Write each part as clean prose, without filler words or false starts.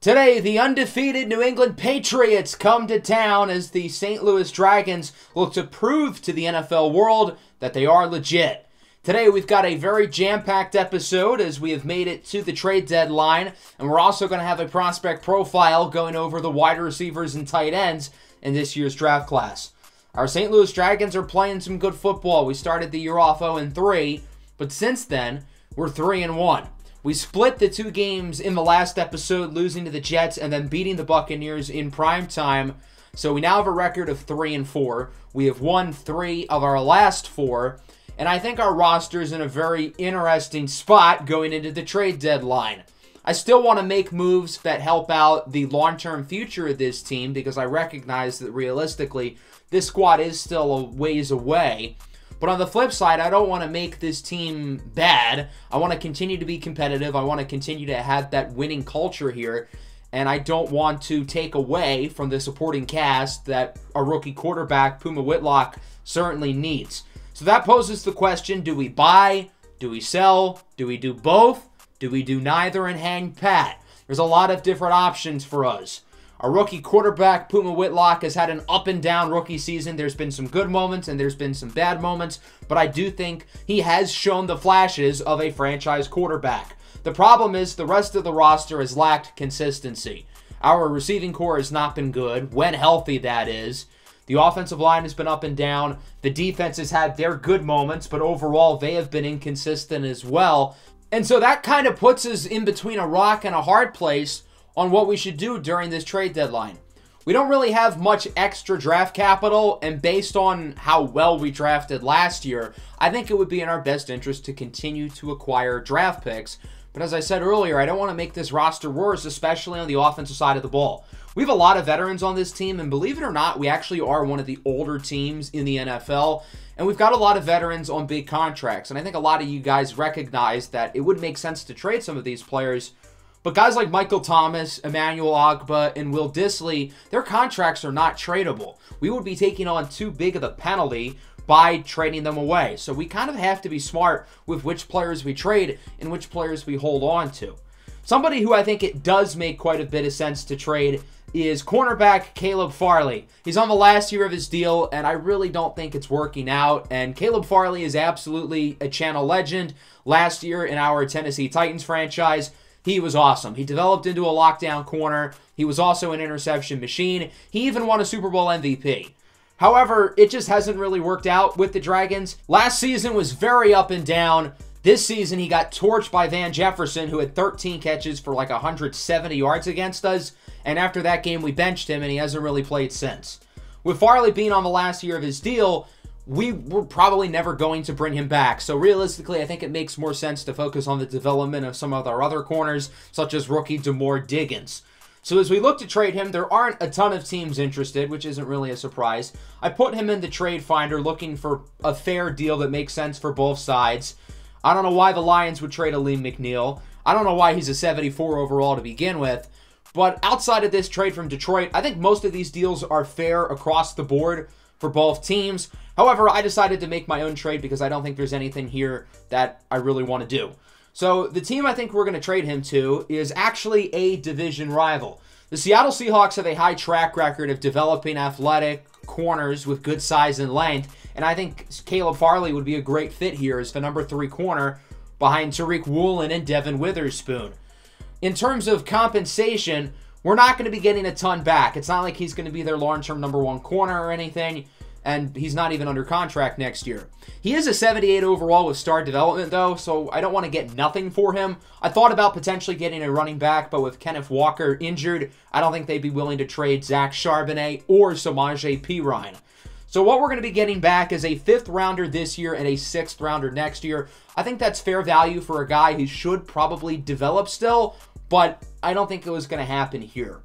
Today, the undefeated New England Patriots come to town as the St. Louis Dragons look to prove to the NFL world that they are legit. Today, we've got a very jam-packed episode as we have made it to the trade deadline, and we're also going to have a prospect profile going over the wide receivers and tight ends in this year's draft class. Our St. Louis Dragons are playing some good football. We started the year off 0-3, but since then, we're 3-1. We split the two games in the last episode, losing to the Jets and then beating the Buccaneers in prime time. So we now have a record of 3-4. We have won 3 of our last 4. And I think our roster is in a very interesting spot going into the trade deadline. I still want to make moves that help out the long-term future of this team because I recognize that realistically, this squad is still a ways away. But on the flip side, I don't want to make this team bad. I want to continue to be competitive. I want to continue to have that winning culture here. And I don't want to take away from the supporting cast that a rookie quarterback, Puma Whitlock, certainly needs. So that poses the question, do we buy? Do we sell? Do we do both? Do we do neither and hang pat? There's a lot of different options for us. Our rookie quarterback, Puma Whitlock, has had an up-and-down rookie season. There's been some good moments and there's been some bad moments, but I do think he has shown the flashes of a franchise quarterback. The problem is the rest of the roster has lacked consistency. Our receiving core has not been good, when healthy that is. The offensive line has been up and down. The defense has had their good moments, but overall they have been inconsistent as well. And so that kind of puts us in between a rock and a hard place on what we should do during this trade deadline. We don't really have much extra draft capital, and based on how well we drafted last year, I think it would be in our best interest to continue to acquire draft picks. But as I said earlier, I don't want to make this roster worse, especially on the offensive side of the ball. We have a lot of veterans on this team, and believe it or not, we actually are one of the older teams in the NFL, and we've got a lot of veterans on big contracts, and I think a lot of you guys recognize that it would make sense to trade some of these players. But guys like Michael Thomas, Emmanuel Ogbah, and Will Dissly, their contracts are not tradable. We would be taking on too big of a penalty by trading them away. So we kind of have to be smart with which players we trade and which players we hold on to. Somebody who I think it does make quite a bit of sense to trade is cornerback Caleb Farley. He's on the last year of his deal, and I really don't think it's working out. And Caleb Farley is absolutely a channel legend. Last year in our Tennessee Titans franchise, he was awesome. He developed into a lockdown corner. He was also an interception machine. He even won a Super Bowl MVP. However, it just hasn't really worked out with the Dragons. Last season was very up and down. This season, he got torched by Van Jefferson, who had 13 catches for like 170 yards against us. And after that game, we benched him, and he hasn't really played since. With Farley being on the last year of his deal, we were probably never going to bring him back. So realistically, I think it makes more sense to focus on the development of some of our other corners, such as rookie Demore Diggins. So as we look to trade him, there aren't a ton of teams interested, which isn't really a surprise. I put him in the trade finder looking for a fair deal that makes sense for both sides. I don't know why the Lions would trade Aleem McNeil. I don't know why he's a 74 overall to begin with. But outside of this trade from Detroit, I think most of these deals are fair across the board for both teams. However, I decided to make my own trade because I don't think there's anything here that I really want to do. So the team I think we're going to trade him to is actually a division rival. The Seattle Seahawks have a high track record of developing athletic corners with good size and length, and I think Caleb Farley would be a great fit here as the number 3 corner behind Tariq Woolen and Devin Witherspoon. In terms of compensation, we're not going to be getting a ton back. It's not like he's going to be their long-term number 1 corner or anything, and he's not even under contract next year. He is a 78 overall with star development, though, so I don't want to get nothing for him. I thought about potentially getting a running back, but with Kenneth Walker injured, I don't think they'd be willing to trade Zach Charbonnet or Samaje Perine. So what we're going to be getting back is a 5th rounder this year and a 6th rounder next year. I think that's fair value for a guy who should probably develop still, but I don't think it was going to happen here.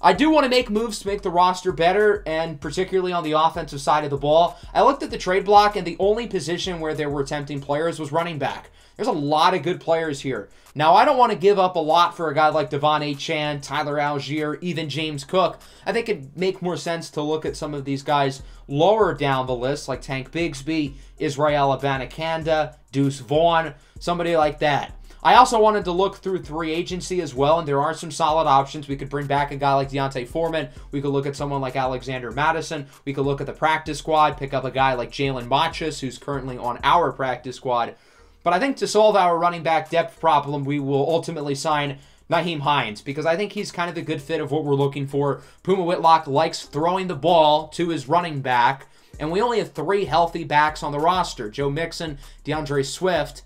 I do want to make moves to make the roster better, and particularly on the offensive side of the ball. I looked at the trade block, and the only position where there were tempting players was running back. There's a lot of good players here. Now, I don't want to give up a lot for a guy like Devon Achane, Tyler Algier, even James Cook. I think it'd make more sense to look at some of these guys lower down the list, like Tank Bigsby, Israel Abanikanda, Deuce Vaughn, somebody like that. I also wanted to look through free agency as well, and there are some solid options. We could bring back a guy like Deontay Foreman. We could look at someone like Alexander Mattison. We could look at the practice squad, pick up a guy like Jalen Machis, who's currently on our practice squad. But I think to solve our running back depth problem, we will ultimately sign Nyheim Hines, because I think he's kind of a good fit of what we're looking for. Puma Whitlock likes throwing the ball to his running back, and we only have 3 healthy backs on the roster: Joe Mixon, DeAndre Swift,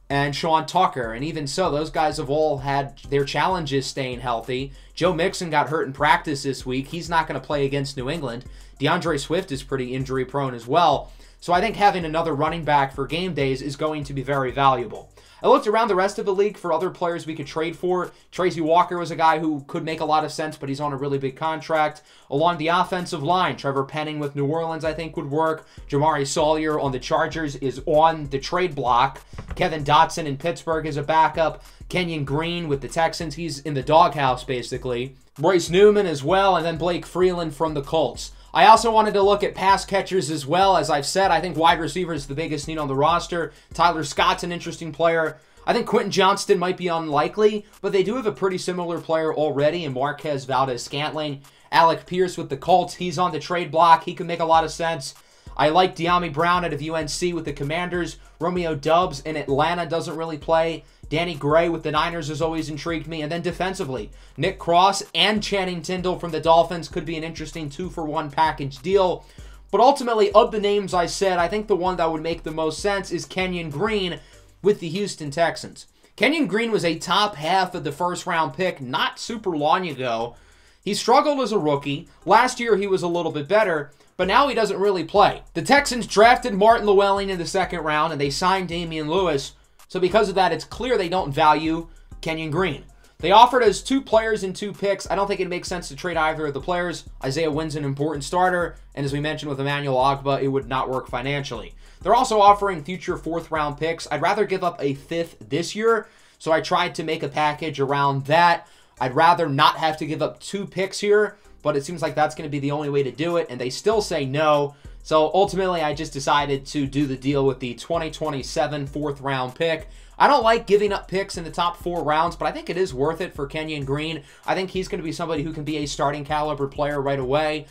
and Sean Tucker. And even so, those guys have all had their challenges staying healthy. Joe Mixon got hurt in practice this week. He's not going to play against New England. DeAndre Swift is pretty injury prone as well. So I think having another running back for game days is going to be very valuable. I looked around the rest of the league for other players we could trade for. Tracy Walker was a guy who could make a lot of sense, but he's on a really big contract. Along the offensive line, Trevor Penning with New Orleans I think would work. Jamari Sawyer on the Chargers is on the trade block. Kevin Dotson in Pittsburgh is a backup. Kenyon Green with the Texans, he's in the doghouse basically. Royce Newman as well, and then Blake Freeland from the Colts. I also wanted to look at pass catchers as well. As I've said, I think wide receiver is the biggest need on the roster. Tyler Scott's an interesting player. I think Quentin Johnston might be unlikely, but they do have a pretty similar player already in Marquez Valdez-Scantling. Alec Pierce with the Colts, he's on the trade block. He can make a lot of sense. I like De'Ami Brown out of UNC with the Commanders. Romeo Doubs in Atlanta doesn't really play. Danny Gray with the Niners has always intrigued me. And then defensively, Nick Cross and Channing Tindall from the Dolphins could be an interesting 2-for-1 package deal. But ultimately, of the names I said, I think the one that would make the most sense is Kenyon Green with the Houston Texans. Kenyon Green was a top half of the first-round pick not super long ago. He struggled as a rookie. Last year, he was a little bit better, but now he doesn't really play. The Texans drafted Martin Llewellyn in the second round, and they signed Damian Lewis. So because of that, it's clear they don't value Kenyon Green. They offered us 2 players and 2 picks. I don't think it makes sense to trade either of the players. Isaiah Wynn's an important starter, and as we mentioned with Emmanuel Ogbah, it would not work financially. They're also offering future 4th-round picks. I'd rather give up a 5th this year, so I tried to make a package around that. I'd rather not have to give up 2 picks here, but it seems like that's going to be the only way to do it, and they still say no. So ultimately, I just decided to do the deal with the 2027 4th-round pick. I don't like giving up picks in the top 4 rounds, but I think it is worth it for Kenyon Green. I think he's going to be somebody who can be a starting caliber player right away.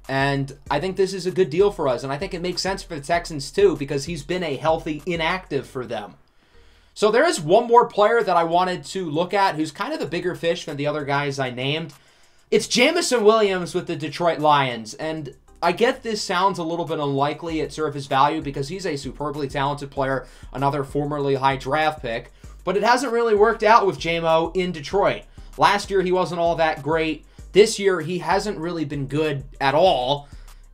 And I think this is a good deal for us. And I think it makes sense for the Texans too, because he's been a healthy inactive for them. So there is one more player that I wanted to look at who's kind of the bigger fish than the other guys I named. It's Jameson Williams with the Detroit Lions. And I get this sounds a little bit unlikely at surface value because he's a superbly talented player, another formerly high draft pick, but it hasn't really worked out with JMO in Detroit. Last year, he wasn't all that great. This year, he hasn't really been good at all,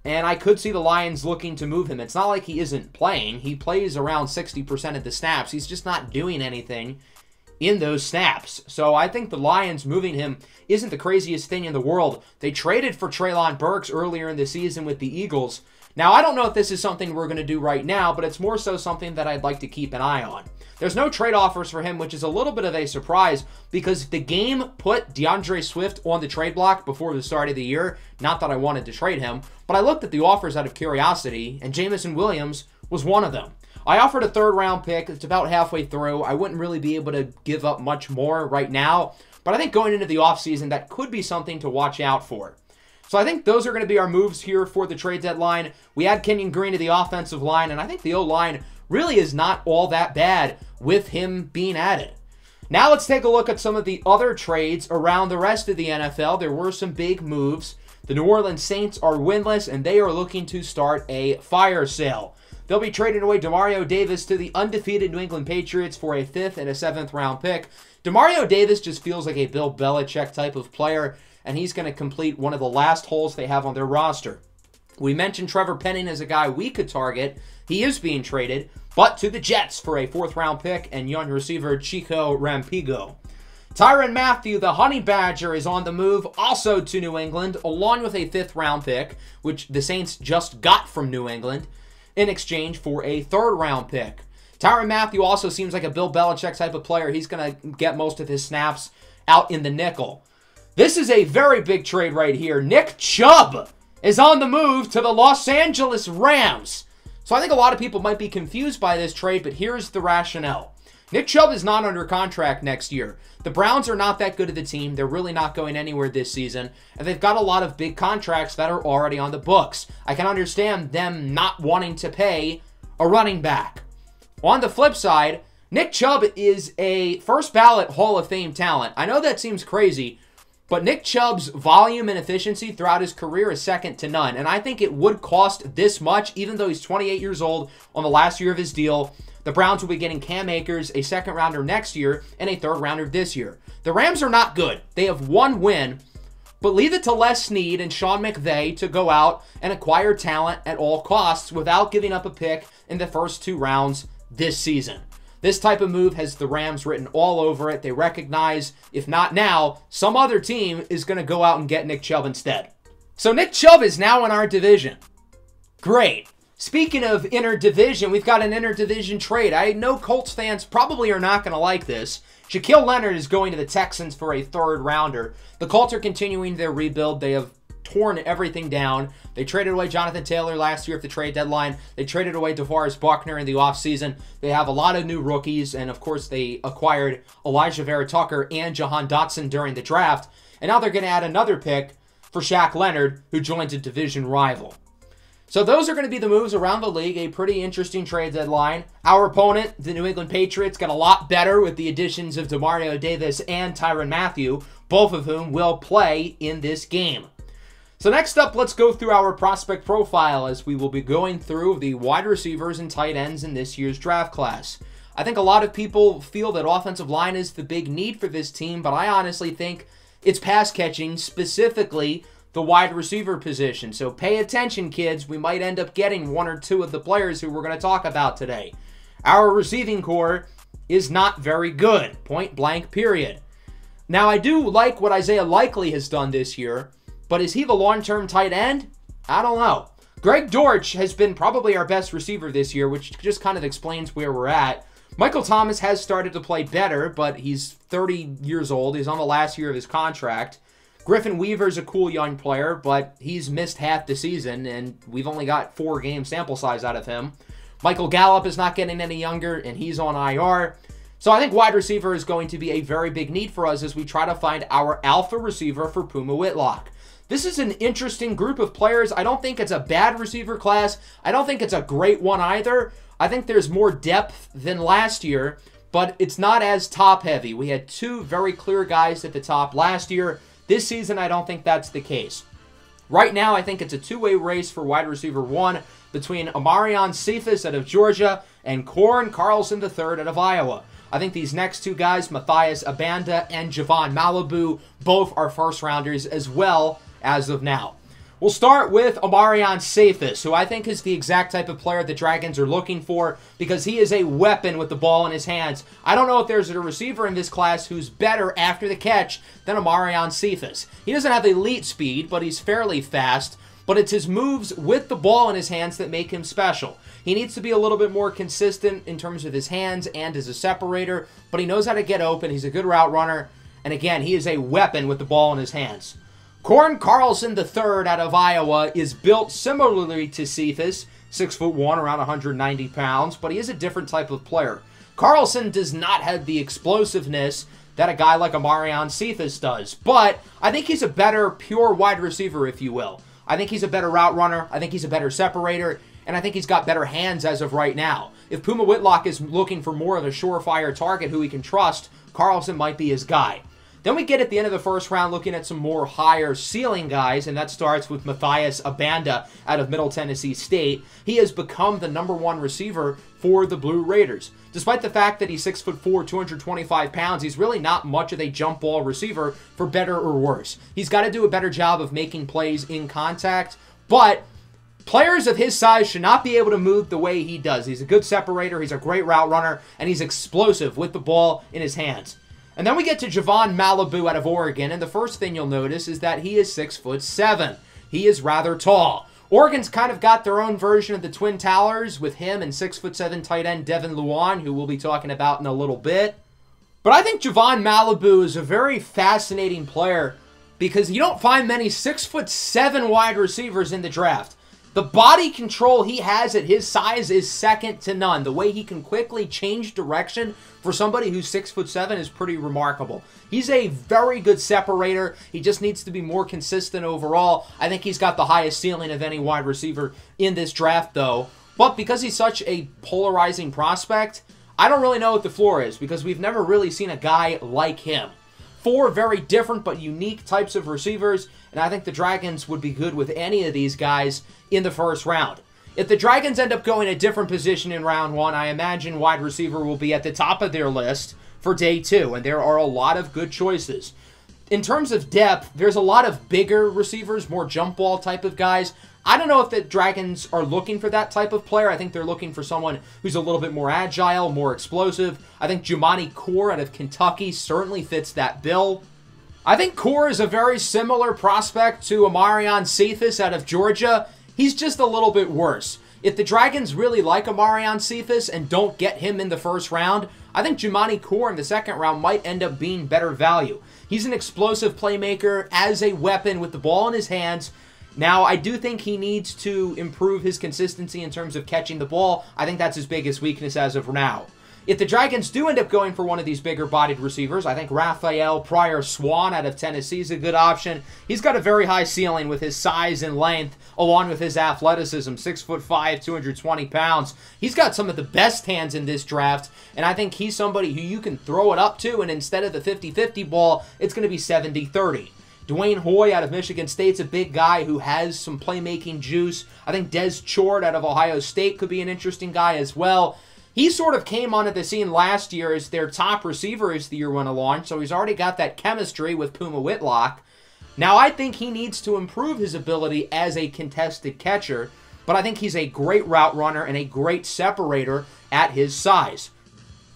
and I could see the Lions looking to move him. It's not like he isn't playing. He plays around 60% of the snaps. He's just not doing anything in those snaps. So I think the Lions moving him isn't the craziest thing in the world. They traded for Treylon Burks earlier in the season with the Eagles. Now, I don't know if this is something we're going to do right now, but it's more so something that I'd like to keep an eye on. There's no trade offers for him, which is a little bit of a surprise because the game put DeAndre Swift on the trade block before the start of the year. Not that I wanted to trade him, but I looked at the offers out of curiosity, and Jameson Williams was one of them. I offered a 3rd-round pick. It's about halfway through. I wouldn't really be able to give up much more right now, but I think going into the offseason, that could be something to watch out for. So I think those are going to be our moves here for the trade deadline. We add Kenyon Green to the offensive line, and I think the O-line really is not all that bad with him being added. Now let's take a look at some of the other trades around the rest of the NFL. There were some big moves. The New Orleans Saints are winless, and they are looking to start a fire sale. They'll be trading away Demario Davis to the undefeated New England Patriots for a 5th and a 7th-round pick. Demario Davis just feels like a Bill Belichick type of player, and he's going to complete one of the last holes they have on their roster. We mentioned Trevor Penning as a guy we could target. He is being traded, but to the Jets for a 4th-round pick and young receiver Chico Rampigo. Tyrann Mathieu, the Honey Badger, is on the move also to New England, along with a 5th-round pick, which the Saints just got from New England, in exchange for a 3rd-round pick. Tyrann Mathieu also seems like a Bill Belichick type of player. He's going to get most of his snaps out in the nickel. This is a very big trade right here. Nick Chubb is on the move to the Los Angeles Rams. So I think a lot of people might be confused by this trade, but here's the rationale. Nick Chubb is not under contract next year. The Browns are not that good of a team. They're really not going anywhere this season. And they've got a lot of big contracts that are already on the books. I can understand them not wanting to pay a running back. On the flip side, Nick Chubb is a first ballot Hall of Fame talent. I know that seems crazy, but Nick Chubb's volume and efficiency throughout his career is second to none. And I think it would cost this much, even though he's 28 years old on the last year of his deal. The Browns will be getting Cam Akers, a second rounder next year, and a third rounder this year. The Rams are not good. They have one win, but leave it to Les Snead and Sean McVay to go out and acquire talent at all costs without giving up a pick in the first 2 rounds this season. This type of move has the Rams written all over it. They recognize, if not now, some other team is going to go out and get Nick Chubb instead. So Nick Chubb is now in our division. Great. Speaking of interdivision, we've got an interdivision trade. I know Colts fans probably are not going to like this. Shaquille Leonard is going to the Texans for a third rounder. The Colts are continuing their rebuild. They have torn everything down. They traded away Jonathan Taylor last year at the trade deadline. They traded away DeForest Buckner in the offseason. They have a lot of new rookies, and of course they acquired Elijah Vera Tucker and Jahan Dotson during the draft. And now they're going to add another pick for Shaq Leonard, who joins a division rival. So those are going to be the moves around the league. A pretty interesting trade deadline. Our opponent, the New England Patriots, got a lot better with the additions of Demario Davis and Tyrann Mathieu, both of whom will play in this game. So next up, let's go through our prospect profile as we will be going through the wide receivers and tight ends in this year's draft class. I think a lot of people feel that offensive line is the big need for this team, but I honestly think it's pass catching, specifically the wide receiver position. So pay attention, kids. We might end up getting 1 or 2 of the players who we're going to talk about today. Our receiving core is not very good. Point blank, period. Now, I do like what Isaiah Likely has done this year, but is he the long-term tight end? I don't know. Greg Dortch has been probably our best receiver this year, which just kind of explains where we're at. Michael Thomas has started to play better, but he's 30 years old. He's on the last year of his contract. Griffin Weaver's a cool young player, but he's missed half the season, and we've only got 4-game sample size out of him. Michael Gallup is not getting any younger, and he's on IR. So I think wide receiver is going to be a very big need for us as we try to find our alpha receiver for Puma Whitlock. This is an interesting group of players. I don't think it's a bad receiver class. I don't think it's a great one either. I think there's more depth than last year, but it's not as top-heavy. We had 2 very clear guys at the top last year. This season, I don't think that's the case. Right now, I think it's a 2-way race for wide receiver 1 between Amarion Cephas out of Georgia and Corn Carlson III out of Iowa. I think these next 2 guys, Matthias Abanda and Javon Malibu, both are first-rounders as well as of now. We'll start with Amarion Cephas, who I think is the exact type of player the Dragons are looking for because he is a weapon with the ball in his hands. I don't know if there's a receiver in this class who's better after the catch than Amarion Cephas. He doesn't have elite speed, but he's fairly fast, but it's his moves with the ball in his hands that make him special. He needs to be a little bit more consistent in terms of his hands and as a separator, but he knows how to get open. He's a good route runner, and again, he is a weapon with the ball in his hands. Corn Carlson III out of Iowa is built similarly to Cephas, 6'1", around 190 pounds, but he is a different type of player. Carlson does not have the explosiveness that a guy like Amarion Cephas does, but I think he's a better pure wide receiver, if you will. I think he's a better route runner. I think he's a better separator, and I think he's got better hands as of right now. If Puma Whitlock is looking for more of a surefire target who he can trust, Carlson might be his guy. Then we get at the end of the first round looking at some more higher ceiling guys, and that starts with Matthias Abanda out of Middle Tennessee State. He has become the #1 receiver for the Blue Raiders. Despite the fact that he's 6'4", 225 pounds, he's really not much of a jump ball receiver for better or worse. He's got to do a better job of making plays in contact, but players of his size should not be able to move the way he does. He's a good separator, he's a great route runner, and he's explosive with the ball in his hands. And then we get to Javon Malibu out of Oregon, and the first thing you'll notice is that he is 6'7". He is rather tall. Oregon's kind of got their own version of the Twin Towers with him and 6'7" tight end Devin Luan, who we'll be talking about in a little bit. But I think Javon Malibu is a very fascinating player because you don't find many 6'7" wide receivers in the draft. The body control he has at his size is second to none. The way he can quickly change direction for somebody who's 6'7" is pretty remarkable. He's a very good separator. He just needs to be more consistent overall. I think he's got the highest ceiling of any wide receiver in this draft, though. But because he's such a polarizing prospect, I don't really know what the floor is because we've never really seen a guy like him. 4 very different but unique types of receivers, and I think the Dragons would be good with any of these guys in the first round. If the Dragons end up going a different position in round 1, I imagine wide receiver will be at the top of their list for day 2, and there are a lot of good choices. In terms of depth, there's a lot of bigger receivers, more jump ball type of guys. I don't know if the Dragons are looking for that type of player. I think they're looking for someone who's a little bit more agile, more explosive. I think Jumani Kaur out of Kentucky certainly fits that bill. I think Kaur is a very similar prospect to Amarion Cephas out of Georgia. He's just a little bit worse. If the Dragons really like Amarion Cephas and don't get him in the first round, I think Jumani Kaur in the second round might end up being better value. He's an explosive playmaker as a weapon with the ball in his hands. Now, I do think he needs to improve his consistency in terms of catching the ball. I think that's his biggest weakness as of now. If the Dragons do end up going for one of these bigger-bodied receivers, I think Raphael Pryor-Swan out of Tennessee is a good option. He's got a very high ceiling with his size and length, along with his athleticism, 6'5", 220 pounds. He's got some of the best hands in this draft, and I think he's somebody who you can throw it up to, and instead of the 50-50 ball, it's going to be 70-30. Dwayne Hoy out of Michigan State's a big guy who has some playmaking juice. I think Des Chord out of Ohio State could be an interesting guy as well. He sort of came onto the scene last year as their top receiver as the year went along, so he's already got that chemistry with Puma Whitlock. Now, I think he needs to improve his ability as a contested catcher, but I think he's a great route runner and a great separator at his size.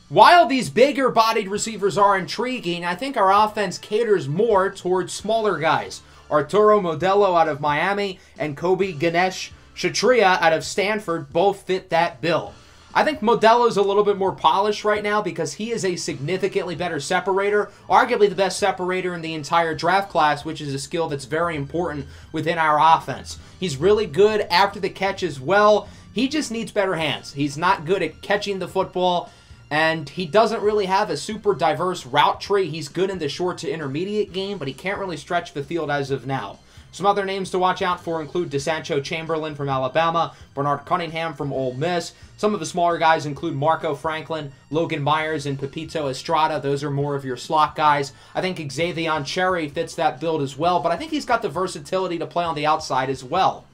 While these bigger-bodied receivers are intriguing, I think our offense caters more towards smaller guys. Arturo Modelo out of Miami and Kobe Ganesh Kshatriya out of Stanford both fit that bill. I think Modelo's a little bit more polished right now because he is a significantly better separator, arguably the best separator in the entire draft class, which is a skill that's very important within our offense. He's really good after the catch as well. He just needs better hands. He's not good at catching the football, and he doesn't really have a super diverse route tree. He's good in the short to intermediate game, but he can't really stretch the field as of now. Some other names to watch out for include DeSancho Chamberlain from Alabama, Bernard Cunningham from Ole Miss. Some of the smaller guys include Marco Franklin, Logan Myers, and Pepito Estrada. Those are more of your slot guys. I think Xavion Cherry fits that build as well, but I think he's got the versatility to play on the outside as well.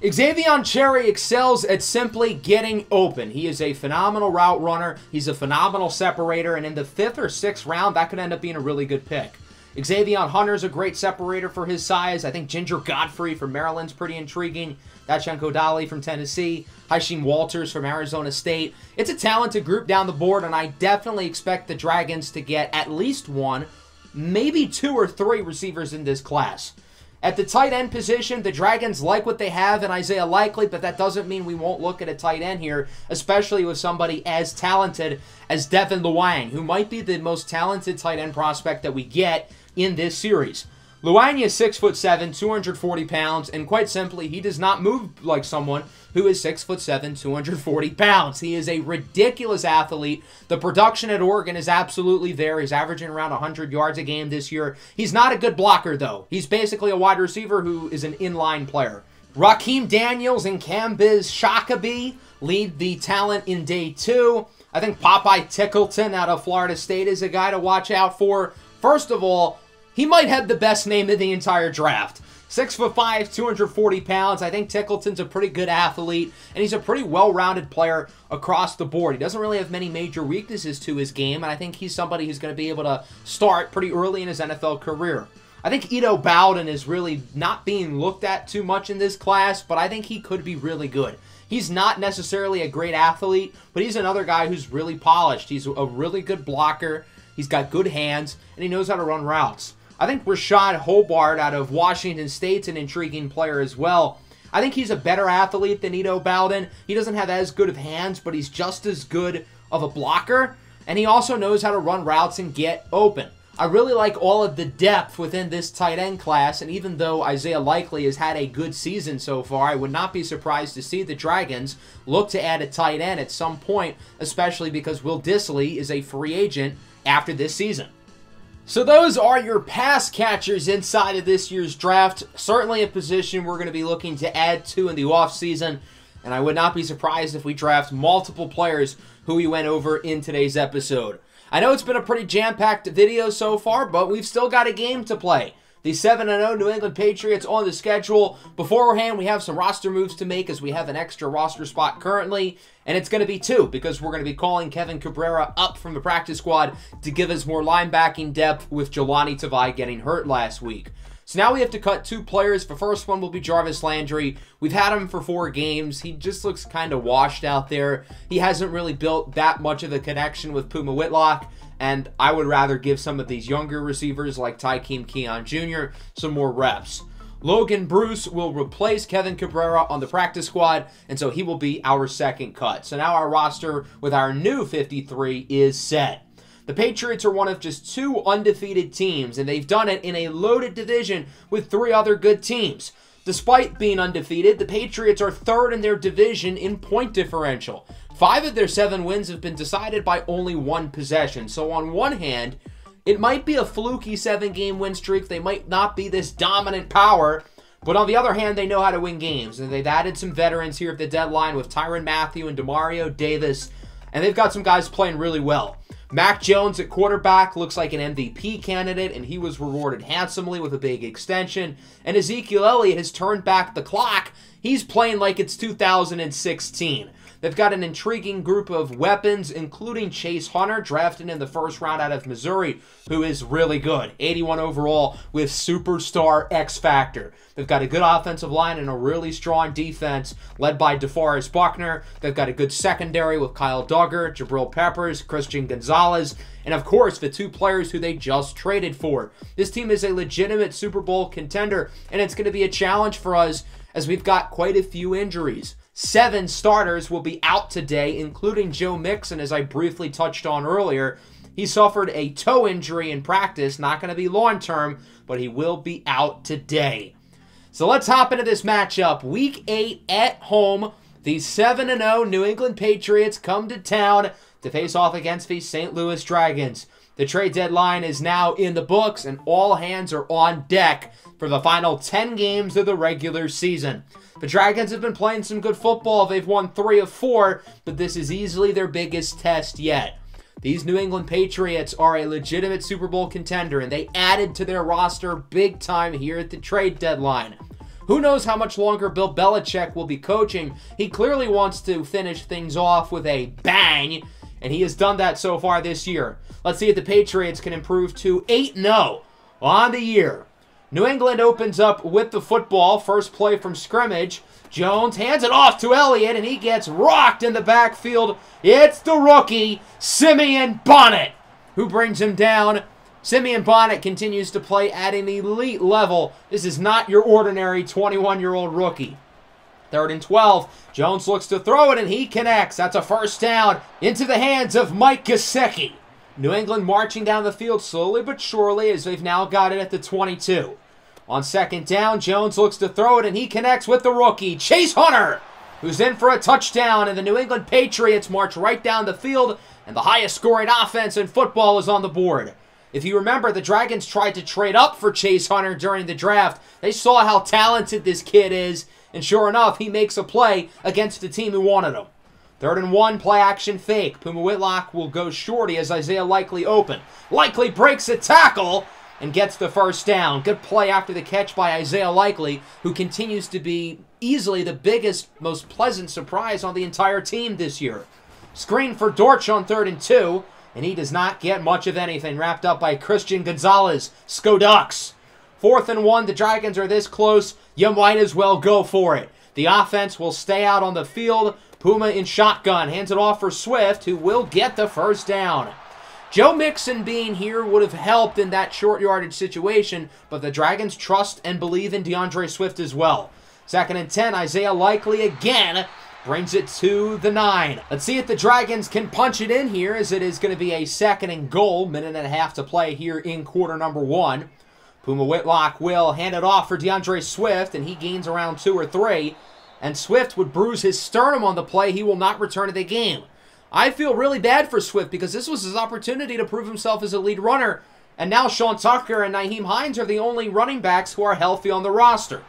Xavion Cherry excels at simply getting open. He is a phenomenal route runner. He's a phenomenal separator, and in the 5th or 6th round, that could end up being a really good pick. Xavion Hunter's a great separator for his size. I think Ginger Godfrey from Maryland's pretty intriguing. Dachenko Dali from Tennessee. Haishim Walters from Arizona State. It's a talented group down the board, and I definitely expect the Dragons to get at least 1, maybe 2 or 3 receivers in this class. At the tight end position, the Dragons like what they have in Isaiah Likely, but that doesn't mean we won't look at a tight end here, especially with somebody as talented as Devin Luang, who might be the most talented tight end prospect that we get in this series. Luang is 6'7", 240 pounds, and quite simply, he does not move like someone who is 6'7", 240 pounds. He is a ridiculous athlete. The production at Oregon is absolutely there. He's averaging around 100 yards a game this year. He's not a good blocker, though. He's basically a wide receiver who is an inline player. Raheem Daniels and Kambiz Shakabi lead the talent in day 2. I think Popeye Tickleton out of Florida State is a guy to watch out for. First of all, he might have the best name in the entire draft. 6'5", 240 pounds. I think Tickleton's a pretty good athlete, and he's a pretty well-rounded player across the board. He doesn't really have many major weaknesses to his game, and I think he's somebody who's going to be able to start pretty early in his NFL career. I think Ito Bowden is really not being looked at too much in this class, but I think he could be really good. He's not necessarily a great athlete, but he's another guy who's really polished. He's a really good blocker. He's got good hands, and he knows how to run routes. I think Rashad Hobart out of Washington State's an intriguing player as well. I think he's a better athlete than Ito Bowden. He doesn't have as good of hands, but he's just as good of a blocker, and he also knows how to run routes and get open. I really like all of the depth within this tight end class, and even though Isaiah Likely has had a good season so far, I would not be surprised to see the Dragons look to add a tight end at some point, especially because Will Dissly is a free agent after this season. So those are your pass catchers inside of this year's draft. Certainly a position we're going to be looking to add to in the offseason, and I would not be surprised if we draft multiple players who we went over in today's episode. I know it's been a pretty jam-packed video so far, but we've still got a game to play. The 7-0 New England Patriots on the schedule. Beforehand, we have some roster moves to make as we have an extra roster spot currently, and it's going to be 2 because we're going to be calling Kevin Cabrera up from the practice squad to give us more linebacking depth with Jelani Tavai getting hurt last week. So now we have to cut 2 players. The first one will be Jarvis Landry. We've had him for 4 games. He just looks kind of washed out there. He hasn't really built that much of a connection with Puma Whitlock, and I would rather give some of these younger receivers like Tykeem Keon Jr. some more reps. Logan Bruce will replace Kevin Cabrera on the practice squad, and so he will be our second cut. So now our roster with our new 53 is set. The Patriots are one of just 2 undefeated teams, and they've done it in a loaded division with 3 other good teams. Despite being undefeated, the Patriots are 3rd in their division in point differential. 5 of their 7 wins have been decided by only 1 possession. So on one hand, it might be a fluky 7-game win streak. They might not be this dominant power, but on the other hand, they know how to win games. And they've added some veterans here at the deadline with Tyrann Mathieu and Demario Davis, and they've got some guys playing really well. Mac Jones at quarterback looks like an MVP candidate, and he was rewarded handsomely with a big extension. And Ezekiel Elliott has turned back the clock. He's playing like it's 2016. They've got an intriguing group of weapons, including Chase Hunter, drafted in the 1st round out of Missouri, who is really good. 81 overall with superstar X Factor. They've got a good offensive line and a really strong defense led by DeForest Buckner. They've got a good secondary with Kyle Duggar, Jabril Peppers, Christian Gonzalez, and of course the 2 players who they just traded for. This team is a legitimate Super Bowl contender, and it's going to be a challenge for us as we've got quite a few injuries. 7 starters will be out today, including Joe Mixon, as I briefly touched on earlier. He suffered a toe injury in practice, not going to be long-term, but he will be out today. So let's hop into this matchup. Week 8 at home, the 7-0 New England Patriots come to town to face off against the St. Louis Dragons. The trade deadline is now in the books, and all hands are on deck for the final 10 games of the regular season. The Dragons have been playing some good football. They've won 3 of 4, but this is easily their biggest test yet. These New England Patriots are a legitimate Super Bowl contender, and they added to their roster big time here at the trade deadline. Who knows how much longer Bill Belichick will be coaching? He clearly wants to finish things off with a bang, and he has done that so far this year. Let's see if the Patriots can improve to 8-0 on the year. New England opens up with the football. First play from scrimmage. Jones hands it off to Elliott, and he gets rocked in the backfield. It's the rookie, Simeon Bonnet, who brings him down. Simeon Bonnet continues to play at an elite level. This is not your ordinary 21-year-old rookie. 3rd and 12. Jones looks to throw it, and he connects. That's a first down into the hands of Mike Gesicki. New England marching down the field slowly but surely as they've now got it at the 22. On 2nd down, Jones looks to throw it, and he connects with the rookie, Chase Hunter, who's in for a touchdown, and the New England Patriots march right down the field, and the highest scoring offense in football is on the board. If you remember, the Dragons tried to trade up for Chase Hunter during the draft. They saw how talented this kid is, and sure enough, he makes a play against the team who wanted him. 3rd and 1, play action fake. Puma Whitlock will go shorty as Isaiah Likely open. Likely breaks a tackle and gets the first down. Good play after the catch by Isaiah Likely, who continues to be easily the biggest, most pleasant surprise on the entire team this year. Screen for Dortch on 3rd and 2, and he does not get much of anything, wrapped up by Christian Gonzalez. Scoducks. 4th and 1, the Dragons are this close. You might as well go for it. The offense will stay out on the field. Puma in shotgun, hands it off for Swift, who will get the first down. Joe Mixon being here would have helped in that short yardage situation, but the Dragons trust and believe in DeAndre Swift as well. 2nd and 10, Isaiah Likely again brings it to the 9. Let's see if the Dragons can punch it in here, as it is going to be a 2nd and goal. Minute and a half to play here in quarter number 1. Puma Whitlock will hand it off for DeAndre Swift, and he gains around 2 or 3. And Swift would bruise his sternum on the play. He will not return to the game. I feel really bad for Swift because this was his opportunity to prove himself as a lead runner. And now Sean Tucker and Nyheim Hines are the only running backs who are healthy on the roster.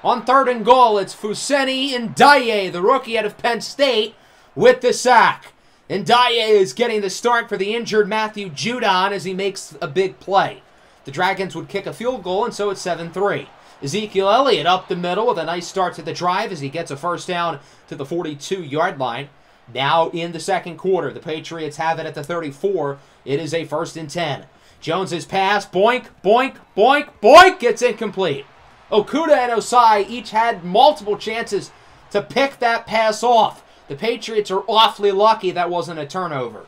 On 3rd and goal, it's Fuseni Ndiaye, the rookie out of Penn State, with the sack. Ndiaye is getting the start for the injured Matthew Judon as he makes a big play. The Dragons would kick a field goal, and so it's 7-3. Ezekiel Elliott up the middle with a nice start to the drive as he gets a first down to the 42-yard line. Now in the 2nd quarter, the Patriots have it at the 34. It is a 1st and 10. Jones's pass, boink, boink, boink, boink, gets incomplete. Okudah and Osai each had multiple chances to pick that pass off. The Patriots are awfully lucky that wasn't a turnover.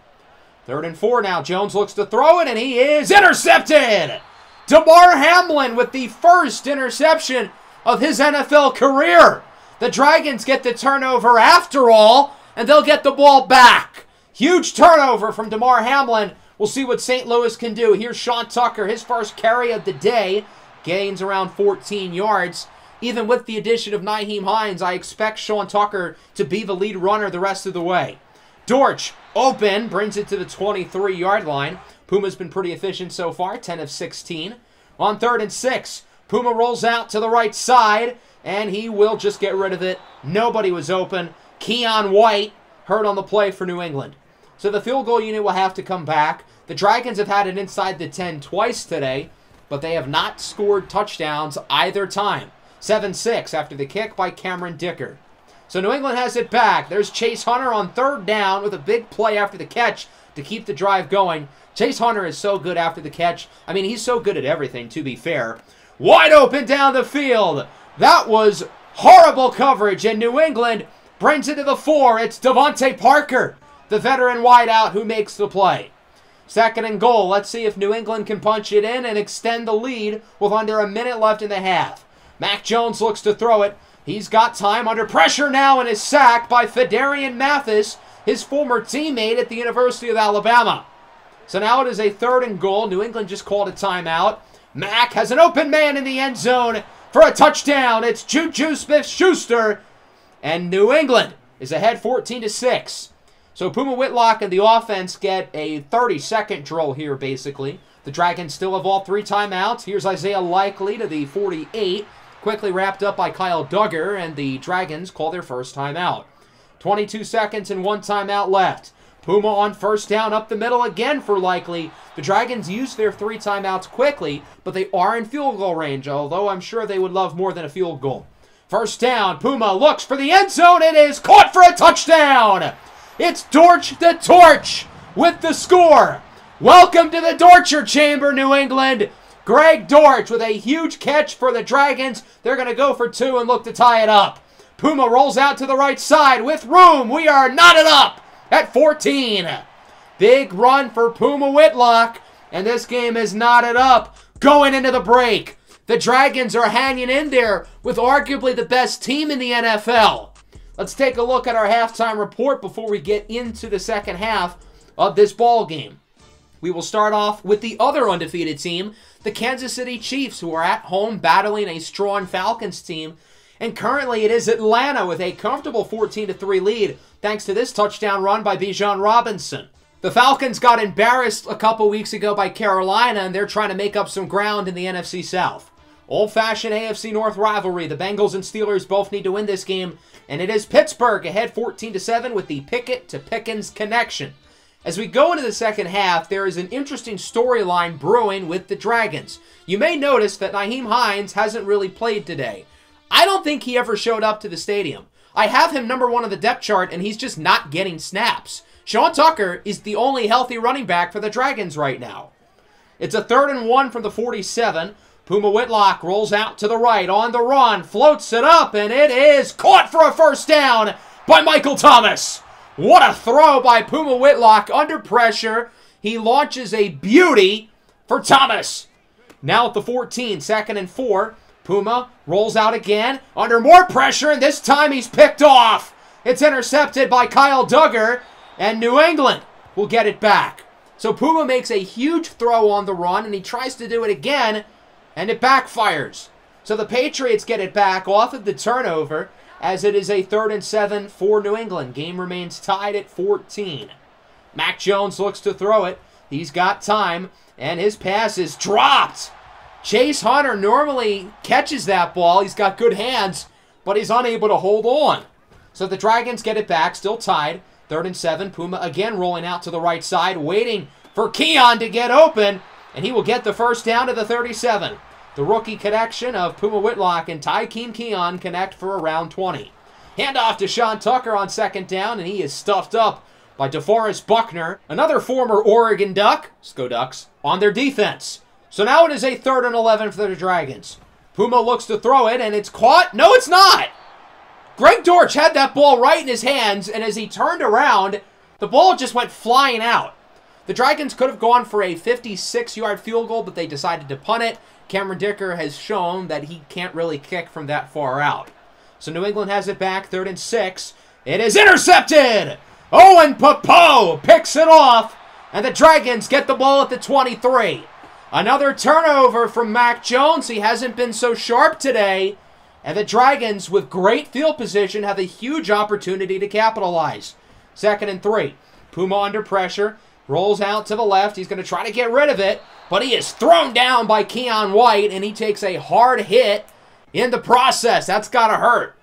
3rd and 4 now. Jones looks to throw it, and he is intercepted. Damar Hamlin with the first interception of his NFL career. The Dragons get the turnover after all, and they'll get the ball back. Huge turnover from Damar Hamlin. We'll see what St. Louis can do. Here's Sean Tucker, his first carry of the day. Gains around 14 yards. Even with the addition of Nyheim Hines, I expect Sean Tucker to be the lead runner the rest of the way. Dortch, open, brings it to the 23-yard line. Puma's been pretty efficient so far, 10 of 16. On 3rd and 6, Puma rolls out to the right side, and he will just get rid of it. Nobody was open. Keon White hurt on the play for New England. So the field goal unit will have to come back. The Dragons have had it inside the 10 twice today, but they have not scored touchdowns either time. 7-6 after the kick by Cameron Dicker. So New England has it back. There's Chase Hunter on 3rd down with a big play after the catch to keep the drive going. Chase Hunter is so good after the catch. I mean, he's so good at everything, to be fair. Wide open down the field. That was horrible coverage, and New England brings it to the 4. It's Devontae Parker, the veteran wideout, who makes the play. 2nd and goal. Let's see if New England can punch it in and extend the lead with under a minute left in the half. Mac Jones looks to throw it. He's got time under pressure now and is sacked by Fedarian Mathis, his former teammate at the University of Alabama. So now it is a 3rd and goal. New England just called a timeout. Mac has an open man in the end zone for a touchdown. It's Juju Smith-Schuster, and New England is ahead 14-6. So Puma Whitlock and the offense get a 30-second drill here, basically. The Dragons still have all 3 timeouts. Here's Isaiah Likely to the 48. Quickly wrapped up by Kyle Duggar, and the Dragons call their first timeout. 22 seconds and 1 timeout left. Puma on 1st down up the middle again for Likely. The Dragons use their 3 timeouts quickly, but they are in field goal range, although I'm sure they would love more than a field goal. 1st down, Puma looks for the end zone. It is caught for a touchdown. It's Dortch the Torch with the score. Welcome to the Dorcher Chamber, New England. Greg Dortch with a huge catch for the Dragons. They're going to go for 2 and look to tie it up. Puma rolls out to the right side with room. We are knotted up at 14. Big run for Puma Whitlock, and this game is knotted up going into the break. The Dragons are hanging in there with arguably the best team in the NFL. Let's take a look at our halftime report before we get into the second half of this ball game. We will start off with the other undefeated team, the Kansas City Chiefs, who are at home battling a strong Falcons team. And currently it is Atlanta with a comfortable 14-3 lead thanks to this touchdown run by Bijan Robinson. The Falcons got embarrassed a couple weeks ago by Carolina, and they're trying to make up some ground in the NFC South. Old-fashioned AFC North rivalry. The Bengals and Steelers both need to win this game, and it is Pittsburgh ahead 14-7 with the Pickett to Pickens connection. As we go into the second half, there is an interesting storyline brewing with the Dragons. You may notice that Nyheim Hines hasn't really played today. I don't think he ever showed up to the stadium. I have him number 1 on the depth chart, and he's just not getting snaps. Sean Tucker is the only healthy running back for the Dragons right now. It's a 3rd and 1 from the 47. Puma Whitlock rolls out to the right on the run, floats it up, and it is caught for a first down by Michael Thomas. What a throw by Puma Whitlock under pressure. He launches a beauty for Thomas. Now at the 14, 2nd and 4. Puma rolls out again under more pressure, and this time he's picked off. It's intercepted by Kyle Duggar, and New England will get it back. So Puma makes a huge throw on the run, and he tries to do it again, and it backfires. So the Patriots get it back off of the turnover, as it is a 3rd and 7 for New England. Game remains tied at 14. Mac Jones looks to throw it. He's got time, and his pass is dropped. Chase Hunter normally catches that ball. He's got good hands, but he's unable to hold on. So the Dragons get it back, still tied. 3rd and 7. Puma again rolling out to the right side, waiting for Keon to get open, and he will get the first down to the 37. The rookie connection of Puma Whitlock and Tykeem Keon connect for around 20. Handoff to Sean Tucker on 2nd down, and he is stuffed up by DeForest Buckner, another former Oregon Duck, Sco Ducks, on their defense. So now it is a 3rd and 11 for the Dragons. Puma looks to throw it, and it's caught. No, it's not! Greg Dortch had that ball right in his hands, and as he turned around, the ball just went flying out. The Dragons could have gone for a 56-yard field goal, but they decided to punt it. Cameron Dicker has shown that he can't really kick from that far out. So New England has it back, 3rd and 6. It is intercepted! Owen Popo picks it off, and the Dragons get the ball at the 23. Another turnover from Mac Jones. He hasn't been so sharp today. And the Dragons, with great field position, have a huge opportunity to capitalize. 2nd and 3. Puma under pressure. Rolls out to the left. He's going to try to get rid of it. But he is thrown down by Keon White, and he takes a hard hit in the process. That's got to hurt.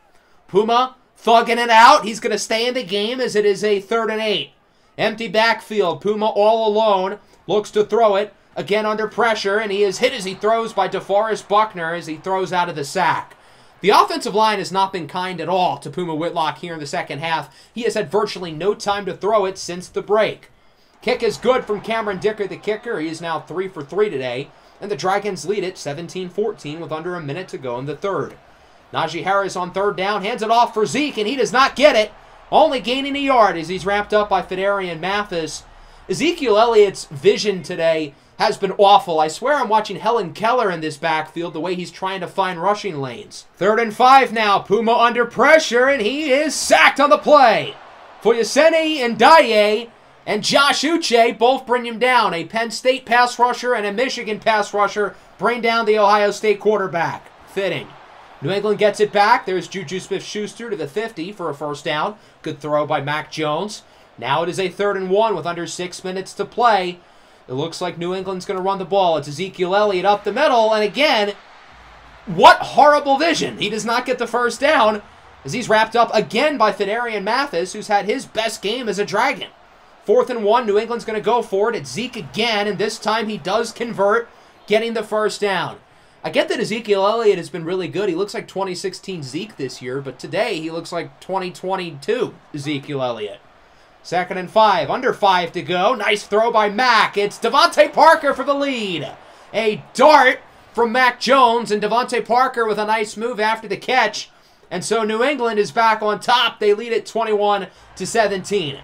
Puma thugging it out. He's going to stay in the game as it is a 3rd and 8. Empty backfield. Puma all alone. Looks to throw it. Again under pressure, and he is hit as he throws by DeForest Buckner as he throws out of the sack. The offensive line has not been kind at all to Puma Whitlock here in the second half. He has had virtually no time to throw it since the break. Kick is good from Cameron Dicker, the kicker. He is now 3 for 3 today, and the Dragons lead it 17-14 with under a minute to go in the 3rd. Najee Harris on 3rd down, hands it off for Zeke, and he does not get it. Only gaining a yard as he's wrapped up by Fedarian Mathis. Ezekiel Elliott's vision today has been awful. I swear I'm watching Helen Keller in this backfield, the way he's trying to find rushing lanes. 3rd and 5 now. Puma under pressure, and he is sacked on the play. Foyeseni Ndiaye and Josh Uche both bring him down. A Penn State pass rusher and a Michigan pass rusher bring down the Ohio State quarterback. Fitting. New England gets it back. There's Juju Smith-Schuster to the 50 for a first down. Good throw by Mac Jones. Now it is a 3rd and 1 with under 6 minutes to play. It looks like New England's going to run the ball. It's Ezekiel Elliott up the middle, and again, what horrible vision. He does not get the first down as he's wrapped up again by Fedarian Mathis, who's had his best game as a Dragon. 4th and 1, New England's going to go for it. It's Zeke again, and this time he does convert, getting the first down. I get that Ezekiel Elliott has been really good. He looks like 2016 Zeke this year, but today he looks like 2022 Ezekiel Elliott. 2nd and 5, under 5 to go. Nice throw by Mac. It's Devontae Parker for the lead. A dart from Mac Jones, and Devontae Parker with a nice move after the catch. And so New England is back on top. They lead it 21-17.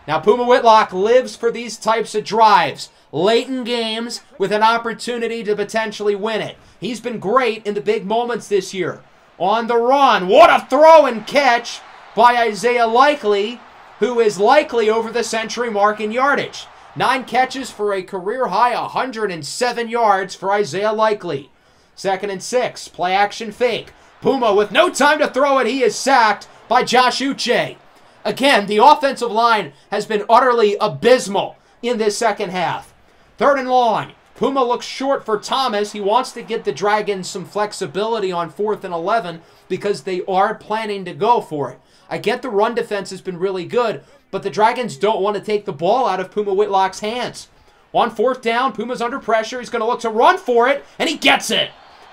Now Puma Whitlock lives for these types of drives. Late in games with an opportunity to potentially win it. He's been great in the big moments this year. On the run. What a throw and catch by Isaiah Likely, who is likely over the century mark in yardage. 9 catches for a career-high 107 yards for Isaiah Likely. 2nd and 6, play-action fake. Puma with no time to throw it. He is sacked by Josh Uche. Again, the offensive line has been utterly abysmal in this second half. 3rd and long. Puma looks short for Thomas. He wants to get the Dragons some flexibility on 4th and 11 because they are planning to go for it. I get the run defense has been really good, but the Dragons don't want to take the ball out of Puma Whitlock's hands. On 4th down, Puma's under pressure. He's going to look to run for it, and he gets it.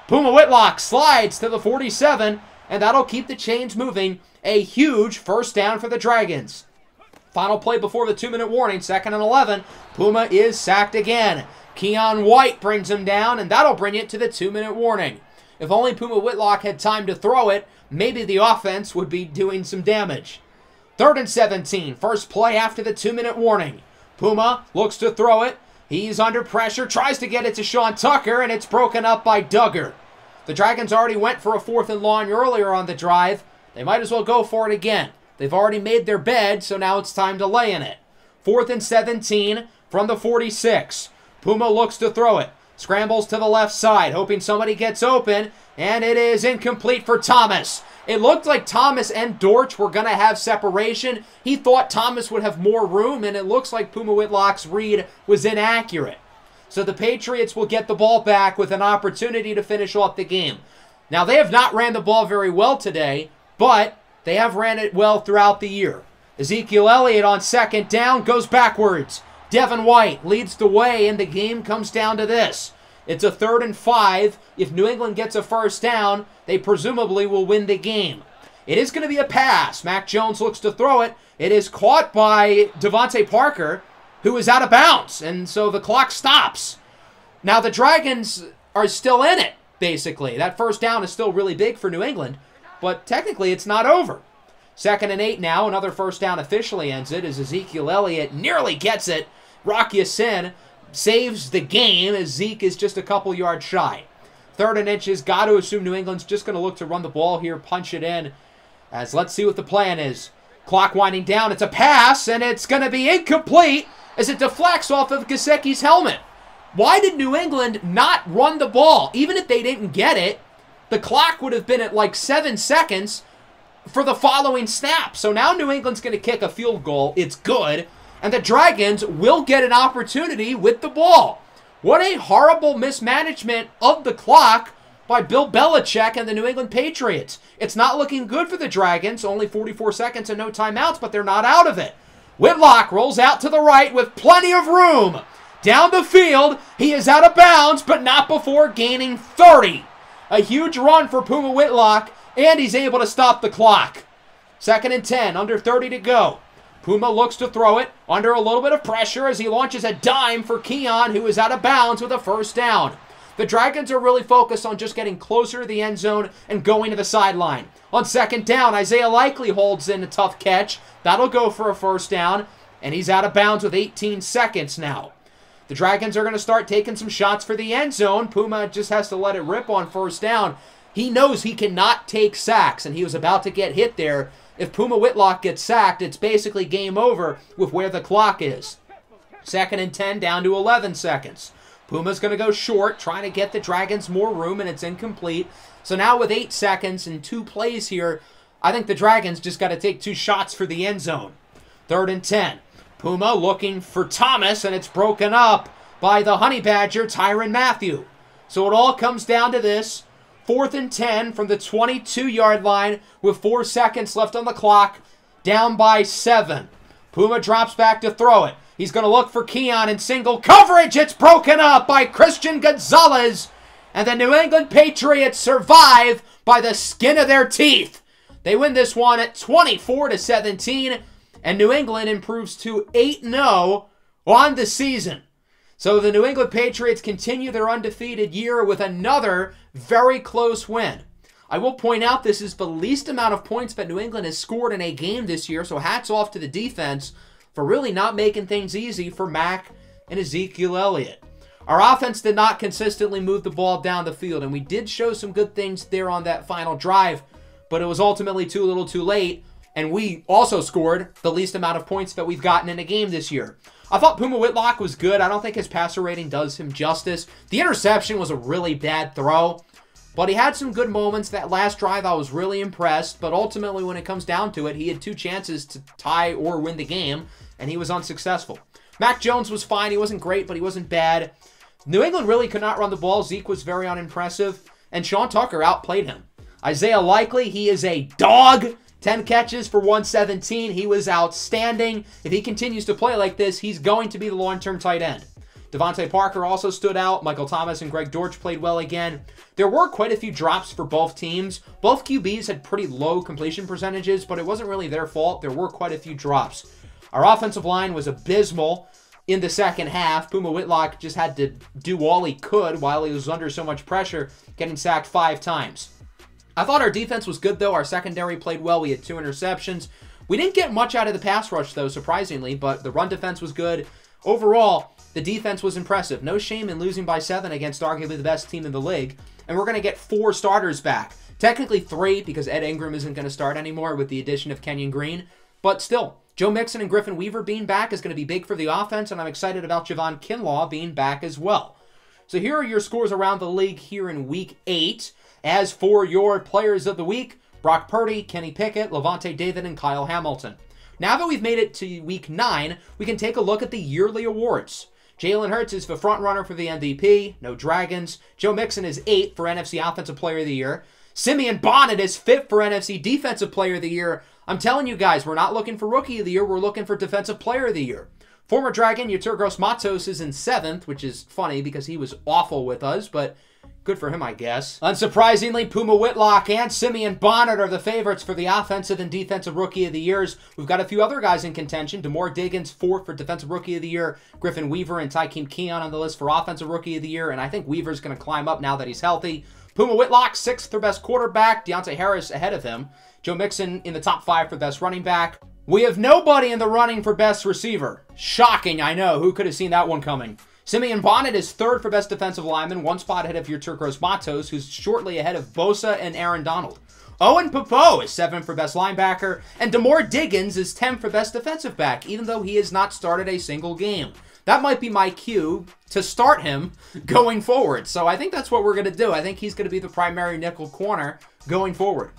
Puma Whitlock slides to the 47, and that'll keep the chains moving. A huge first down for the Dragons. Final play before the 2-minute warning, 2nd and 11. Puma is sacked again. Keon White brings him down, and that'll bring it to the 2-minute warning. If only Puma Whitlock had time to throw it, maybe the offense would be doing some damage. 3rd and 17, first play after the 2-minute warning. Puma looks to throw it. He's under pressure, tries to get it to Sean Tucker, and it's broken up by Duggar. The Dragons already went for a 4th and long earlier on the drive. They might as well go for it again. They've already made their bed, so now it's time to lay in it. 4th and 17 from the 46. Puma looks to throw it. Scrambles to the left side, hoping somebody gets open, and it is incomplete for Thomas. It looked like Thomas and Dortch were going to have separation. He thought Thomas would have more room, and it looks like Puma Whitlock's read was inaccurate. So the Patriots will get the ball back with an opportunity to finish off the game. Now, they have not ran the ball very well today, but they have ran it well throughout the year. Ezekiel Elliott on 2nd down goes backwards. Devin White leads the way, and the game comes down to this. It's a 3rd and 5. If New England gets a first down, they presumably will win the game. It is going to be a pass. Mac Jones looks to throw it. It is caught by Devontae Parker, who is out of bounds, and so the clock stops. Now, the Dragons are still in it, basically. That first down is still really big for New England, but technically it's not over. 2nd and 8 now. Another first down officially ends it as Ezekiel Elliott nearly gets it. Rock Ya-Sin saves the game as Zeke is just a couple yards shy. 3rd and inches. Got to assume New England's just going to look to run the ball here, punch it in. As let's see what the plan is. Clock winding down. It's a pass, and it's going to be incomplete as it deflects off of Gesicki's helmet. Why did New England not run the ball? Even if they didn't get it, the clock would have been at like 7 seconds for the following snap. So now New England's going to kick a field goal. It's good. And the Dragons will get an opportunity with the ball. What a horrible mismanagement of the clock by Bill Belichick and the New England Patriots. It's not looking good for the Dragons. Only 44 seconds and no timeouts, but they're not out of it. Whitlock rolls out to the right with plenty of room. Down the field, he is out of bounds, but not before gaining 30. A huge run for Puma Whitlock, and he's able to stop the clock. 2nd and 10, under 30 to go. Puma looks to throw it under a little bit of pressure as he launches a dime for Keon, who is out of bounds with a first down. The Dragons are really focused on just getting closer to the end zone and going to the sideline. On 2nd down, Isaiah Likely holds in a tough catch. That'll go for a first down, and he's out of bounds with 18 seconds now. The Dragons are going to start taking some shots for the end zone. Puma just has to let it rip on first down. He knows he cannot take sacks, and he was about to get hit there. If Puma Whitlock gets sacked, it's basically game over with where the clock is. 2nd and 10, down to 11 seconds. Puma's going to go short, trying to get the Dragons more room, and it's incomplete. So now with 8 seconds and 2 plays here, I think the Dragons just got to take 2 shots for the end zone. 3rd and 10. Puma looking for Thomas, and it's broken up by the Honey Badger, Tyrann Mathieu. So it all comes down to this. 4th and 10 from the 22-yard line with 4 seconds left on the clock, down by 7. Puma drops back to throw it. He's going to look for Keon in single coverage. It's broken up by Christian Gonzalez, and the New England Patriots survive by the skin of their teeth. They win this one at 24-17, and New England improves to 8-0 on the season. So the New England Patriots continue their undefeated year with another very close win. I will point out this is the least amount of points that New England has scored in a game this year, so hats off to the defense for really not making things easy for Mac and Ezekiel Elliott. Our offense did not consistently move the ball down the field, and we did show some good things there on that final drive, but it was ultimately too little too late, and we also scored the least amount of points that we've gotten in a game this year. I thought Puma Whitlock was good. I don't think his passer rating does him justice. The interception was a really bad throw, but he had some good moments. That last drive, I was really impressed, but ultimately when it comes down to it, he had 2 chances to tie or win the game, and he was unsuccessful. Mac Jones was fine. He wasn't great, but he wasn't bad. New England really could not run the ball. Zeke was very unimpressive, and Sean Tucker outplayed him. Isaiah Likely, he is a dog. 10 catches for 117. He was outstanding. If he continues to play like this, he's going to be the long-term tight end. Devontae Parker also stood out. Michael Thomas and Greg Dortch played well again. There were quite a few drops for both teams. Both QBs had pretty low completion percentages, but it wasn't really their fault. There were quite a few drops. Our offensive line was abysmal in the second half. Puma Whitlock just had to do all he could while he was under so much pressure, getting sacked 5 times. I thought our defense was good, though. Our secondary played well. We had 2 interceptions. We didn't get much out of the pass rush, though, surprisingly, but the run defense was good. Overall, the defense was impressive. No shame in losing by 7 against arguably the best team in the league. And we're going to get 4 starters back. Technically 3 because Ed Ingram isn't going to start anymore with the addition of Kenyon Green. But still, Joe Mixon and Griffin Weaver being back is going to be big for the offense, and I'm excited about Javon Kinlaw being back as well. So here are your scores around the league here in Week 8. As for your players of the week, Brock Purdy, Kenny Pickett, Levante David, and Kyle Hamilton. Now that we've made it to Week 9, we can take a look at the yearly awards. Jalen Hurts is the front runner for the MVP. No Dragons. Joe Mixon is 8th for NFC Offensive Player of the Year. Simeon Bonnet is 5th for NFC Defensive Player of the Year. I'm telling you guys, we're not looking for Rookie of the Year. We're looking for Defensive Player of the Year. Former Dragon, Yeturgos Matos, is in 7th, which is funny because he was awful with us, but good for him, I guess. Unsurprisingly, Puma Whitlock and Simeon Bonnet are the favorites for the Offensive and Defensive Rookie of the Years. We've got a few other guys in contention. Demore Diggins, 4th for Defensive Rookie of the Year. Griffin Weaver and Tykeem Keon on the list for Offensive Rookie of the Year, and I think Weaver's going to climb up now that he's healthy. Puma Whitlock, 6th for Best Quarterback. Deontay Harris ahead of him. Joe Mixon in the top 5 for Best Running Back. We have nobody in the running for Best Receiver. Shocking, I know. Who could have seen that one coming? Simeon Bonnet is 3rd for Best Defensive Lineman, 1 spot ahead of Yeturgos Matos, who's shortly ahead of Bosa and Aaron Donald. Owen Popo is 7th for Best Linebacker, and Demore Diggins is 10th for Best Defensive Back, even though he has not started a single game. That might be my cue to start him going forward. So I think that's what we're going to do. I think he's going to be the primary nickel corner going forward.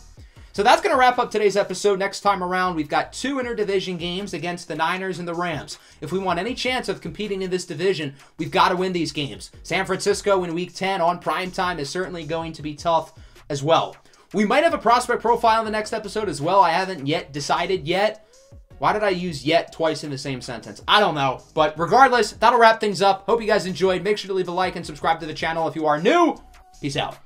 So that's going to wrap up today's episode. Next time around, we've got 2 interdivision games against the Niners and the Rams. If we want any chance of competing in this division, we've got to win these games. San Francisco in Week 10 on primetime is certainly going to be tough as well. We might have a prospect profile in the next episode as well. I haven't yet decided yet. Why did I use yet twice in the same sentence? I don't know. But regardless, that'll wrap things up. Hope you guys enjoyed. Make sure to leave a like and subscribe to the channel if you are new. Peace out.